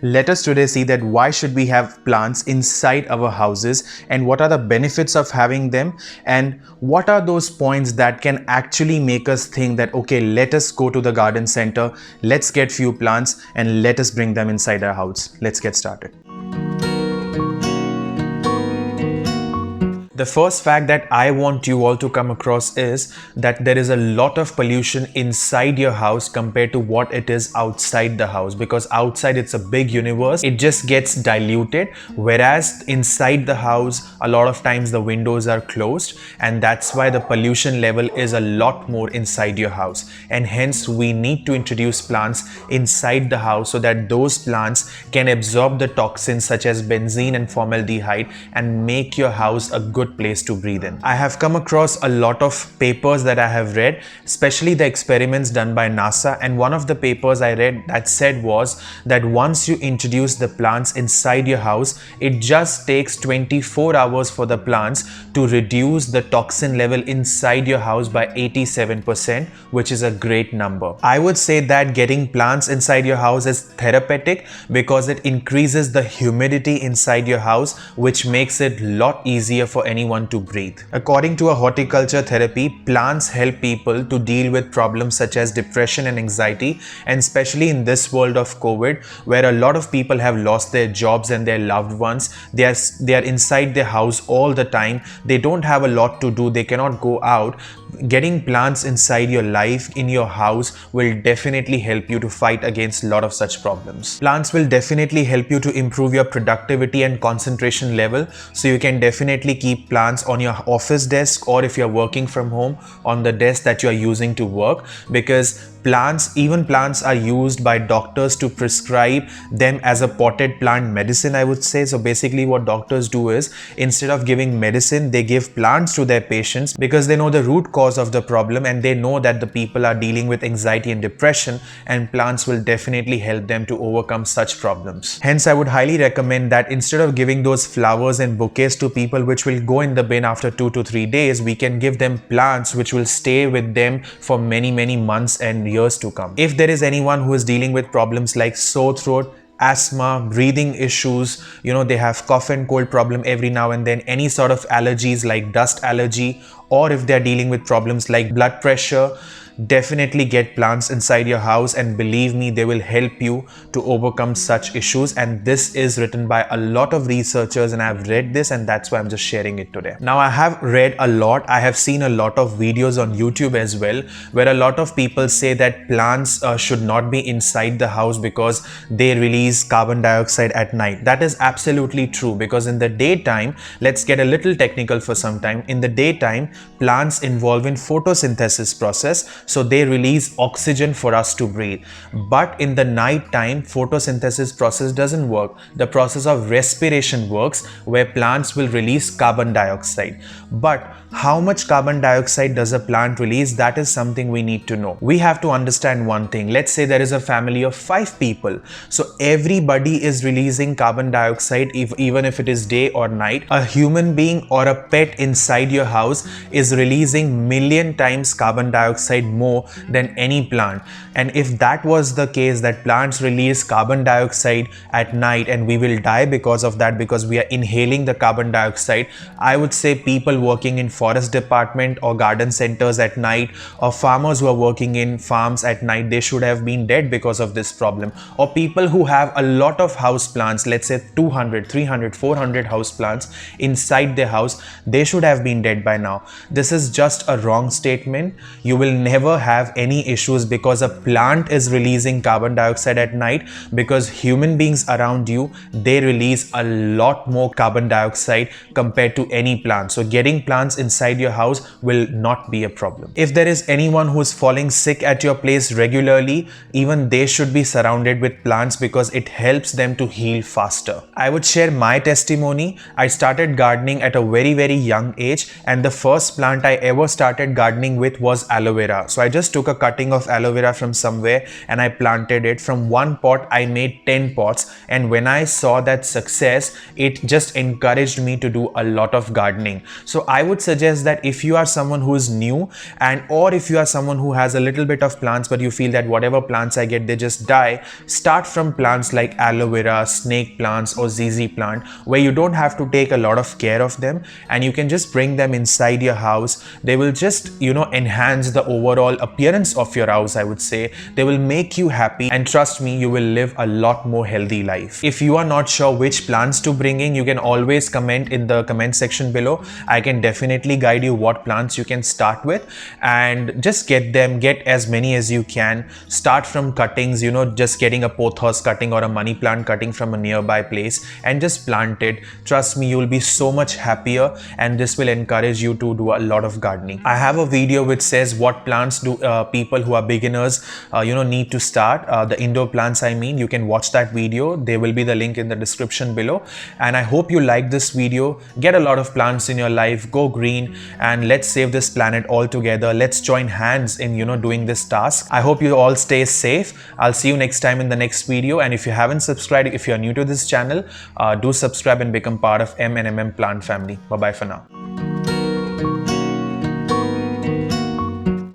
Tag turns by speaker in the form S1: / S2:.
S1: Let us today see that why should we have plants inside our houses and what are the benefits of having them and what are those points that can actually make us think that okay, let us go to the garden center, let's get few plants and let us bring them inside our house. Let's get started. The first fact that I want you all to come across is that there is a lot of pollution inside your house compared to what it is outside the house, because outside it's a big universe, it just gets diluted, whereas inside the house a lot of times the windows are closed and that's why the pollution level is a lot more inside your house, and hence we need to introduce plants inside the house so that those plants can absorb the toxins such as benzene and formaldehyde and make your house a good place to breathe in. I have come across a lot of papers that I have read, especially the experiments done by NASA, and one of the papers I read that said was that once you introduce the plants inside your house, it just takes 24 hours for the plants to reduce the toxin level inside your house by 87%, which is a great number. I would say that getting plants inside your house is therapeutic because it increases the humidity inside your house, which makes it a lot easier for anyone to breathe. According to a horticulture therapy, plants help people to deal with problems such as depression and anxiety, and especially in this world of COVID where a lot of people have lost their jobs and their loved ones. They are inside their house all the time. They don't have a lot to do. They cannot go out. Getting plants inside your life, in your house, will definitely help you to fight against a lot of such problems. Plants will definitely help you to improve your productivity and concentration level, so you can definitely keep plants on your office desk, or if you're working from home, on the desk that you're using to work, because even plants are used by doctors to prescribe them as a potted plant medicine, I would say. So basically what doctors do is, instead of giving medicine, they give plants to their patients because they know the root cause of the problem and they know that the people are dealing with anxiety and depression, and plants will definitely help them to overcome such problems. Hence, I would highly recommend that instead of giving those flowers and bouquets to people which will go in the bin after 2 to 3 days, we can give them plants which will stay with them for many months and years to come. If there is anyone who is dealing with problems like sore throat, asthma, breathing issues, they have cough and cold problem every now and then, any sort of allergies like dust allergy, or if they're dealing with problems like blood pressure, definitely get plants inside your house, and believe me, they will help you to overcome such issues. And this is written by a lot of researchers and I've read this, and that's why I'm just sharing it today. Now, I have read a lot, I have seen a lot of videos on YouTube as well, where a lot of people say that plants should not be inside the house because they release carbon dioxide at night. That is absolutely true, because in the daytime, let's get a little technical for some time, in the daytime, plants involve in photosynthesis process, so they release oxygen for us to breathe. But in the night time, photosynthesis process doesn't work. The process of respiration works, where plants will release carbon dioxide. But how much carbon dioxide does a plant release? That is something we need to know. We have to understand one thing. Let's say there is a family of 5 people. So everybody is releasing carbon dioxide, even if it is day or night. A human being or a pet inside your house is releasing million times carbon dioxide more than any plant. And if that was the case, that plants release carbon dioxide at night and we will die because of that, because we are inhaling the carbon dioxide, I would say people working in forest department or garden centers at night, or farmers who are working in farms at night, they should have been dead because of this problem. Or people who have a lot of house plants, let's say 200, 300, 400 house plants inside their house, they should have been dead by now. This is just a wrong statement. You will never have any issues because a plant is releasing carbon dioxide at night, because human beings around you, they release a lot more carbon dioxide compared to any plant. So getting plants inside your house will not be a problem. If there is anyone who is falling sick at your place regularly, even they should be surrounded with plants because it helps them to heal faster. I would share my testimony. I started gardening at a very young age, and the first plant I ever started gardening with was aloe vera. So I just took a cutting of aloe vera from somewhere and I planted it. From one pot I made 10 pots, and when I saw that success, it just encouraged me to do a lot of gardening. So I would suggest suggest that if you are someone who is new, and or if you are someone who has a little bit of plants but you feel that whatever plants I get they just die, start from plants like aloe vera, snake plants or ZZ plant, where you don't have to take a lot of care of them and you can just bring them inside your house. They will just, you know, enhance the overall appearance of your house, I would say. They will make you happy, and trust me, you will live a lot more healthy life. If you are not sure which plants to bring in, you can always comment in the comment section below. I can definitely guide you what plants you can start with, and just get as many as you can. Start from cuttings, you know, just getting a pothos cutting or a money plant cutting from a nearby place and just plant it. Trust me, you'll be so much happier, and this will encourage you to do a lot of gardening. I have a video which says what plants do people who are beginners you know, need to start, the indoor plants I mean. You can watch that video. There will be the link in the description below. And I hope you like this video. Get a lot of plants in your life, go green, and let's save this planet all together. Let's join hands in, you know, doing this task. I hope you all stay safe. I'll see you next time in the next video. And if you haven't subscribed, if you're new to this channel, do subscribe and become part of M&MM Plant family. Bye bye for now.